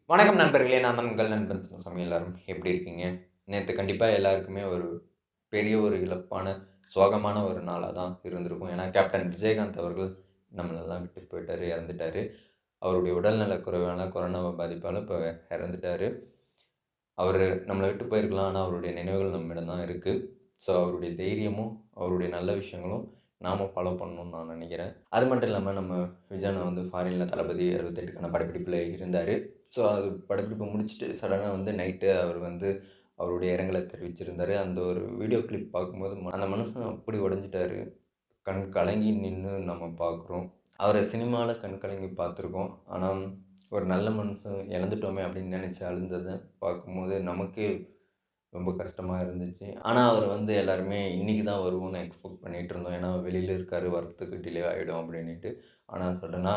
வணக்கம் நண்பர்களே! நான் தான் உங்கள் நண்பன் சின்னசாமி. எல்லாரும் எப்படி இருக்கீங்க? நேத்து கண்டிப்பா எல்லாருக்குமே ஒரு பெரிய ஒரு இழப்பான, சோகமான ஒரு நாளா தான் இருந்திருக்கும். ஏன்னா, கேப்டன் விஜயகாந்த் அவர்கள் நம்மளெல்லாம் விட்டு போயிட்டாரு, இறந்துட்டாரு. அவருடைய உடல்நலக் குறைவான கொரோனா பாதிப்பால இப்ப இறந்துட்டாரு. அவரு நம்மள விட்டு போயிருக்கலாம். ஆனா, அவருடைய நினைவுகள் நம்மிடம் தான் இருக்கு. ஸோ, அவருடைய தைரியமும், அவருடைய நல்ல விஷயங்களும் நாம ஃபாலோ பண்ணணும்னு நான் நினைக்கிறேன். அது மட்டும் இல்லாம நம்ம விஜய் அண்ணா வந்து ஃபாரின்ல தளபதி 68க்கான படப்பிடிப்புல இருந்தாரு. ஸோ, அது படப்பிடிப்ப முடிச்சுட்டு சடனா வந்து நைட்டு அவர் வந்து அவருடைய இரங்கல தெரிவிச்சிருந்தாரு. அந்த ஒரு வீடியோ கிளிப் பார்க்கும்போது அந்த மனுஷன் அப்படி உடைஞ்சுட்டாரு. கண் கலங்கி நின்னு நம்ம பார்க்குறோம். அவர சினிமால கண் கலங்கி பார்த்துருக்கோம். ஆனா, ஒரு நல்ல மனுஷன் இழந்துட்டோமே அப்படின்னு நினைச்சு அழுந்தத பார்க்கும்போது நமக்கே ரொம்ப கஷ்டமா இருந்துச்சு. ஆனா, அவர் வந்து எல்லாருமே இன்னைக்கு தான் வருவோம்னு எக்ஸ்பெக்ட் பண்ணிட்டு இருந்தோம். ஏன்னா, வெளியில இருக்காரு வரத்துக்கு டிலே ஆயிடும் அப்படின்னுட்டு. ஆனா, சடனா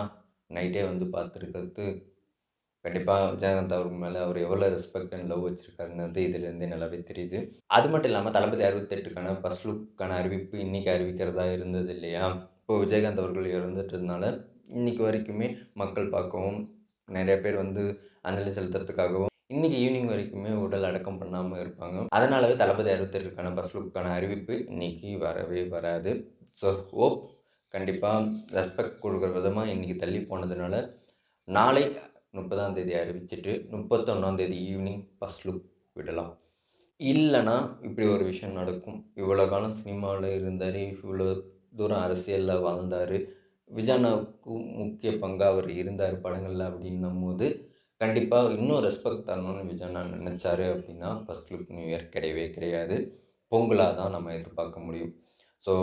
நைட்டே வந்து பார்த்துருக்கிறது கண்டிப்பா விஜயகாந்த் அவர் மேல அவர் எவ்வளோ ரெஸ்பெக்ட் அண்ட் லவ் வச்சிருக்காருன்றது இதுலேருந்தே நல்லாவே தெரியுது. அது மட்டும் இல்லாம தளபதி 68க்கான ஃபர்ஸ்ட் லுக்கான அறிவிப்பு இன்னைக்கு அறிவிக்கிறதா இருந்தது இல்லையா? இப்போ விஜயகாந்த் அவர்கள் இறந்துட்டதுனால, இன்னைக்கு வரைக்குமே மக்கள் பார்க்கவும், நெறைய பேர் வந்து அஞ்சலி செலுத்துறதுக்காகவும், இன்னைக்கு ஈவினிங் வரைக்குமே உடல் அடக்கம் பண்ணாம இருப்பாங்க. அதனாலவே தளபதி 68க்கான ஃபர்ஸ்ட் லுக்கான அறிவிப்பு இன்னைக்கு வரவே வராது. ஸோ ஹோப் கண்டிப்பா ரெஸ்பெக்ட் குடுக்குற விதமா இன்னைக்கு தள்ளி போனதுனால, நாளை 30ஆம் தேதி அறிவிச்சுட்டு 31ஆம் தேதி ஈவினிங் ஃபர்ஸ்ட் லுக் விடலாம். இல்லன்னா, இப்படி ஒரு விஷயம் நடக்கும். இவ்வளோ காலம் சினிமால இருந்தாரு. இவ்வளோ தூரம் அரசியல்ல வாழ்ந்தாரு. விஜய் அண்ணாவுக்கும் முக்கிய பங்கா அவர் இருந்தாரு படங்கள்ல அப்படின்னும்போது, கண்டிப்பா இன்னும் ரெஸ்பெக்ட் தரணும்னு விஜய் அண்ணா நினைச்சாரு அப்படின்னா, ஃபர்ஸ்ட் லுக் நியூ இயர் கிடையவே கிடையாது. பொங்கலா தான் நம்ம எதிர்பார்க்க முடியும். ஸோ,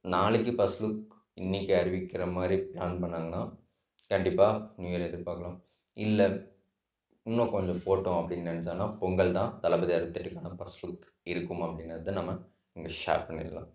நாளைக்கு ஃபர்ஸ்ட் லுக் இன்னைக்கு அறிவிக்கிற மாரி பிளான் பண்ணாங்கன்னா, கண்டிப்பா நியூ இயர் எதிர்பார்க்கலாம். இல்ல இன்னும் கொஞ்சம் போட்டோம் அப்படின்னு நினச்சாங்கன்னா, பொங்கல் தான் தளபதி 68க்கான ஃபர்ஸ்ட் லுக் இருக்கும் அப்படிங்கிறத நம்ம இங்க ஷேர் பண்ணிடலாம்.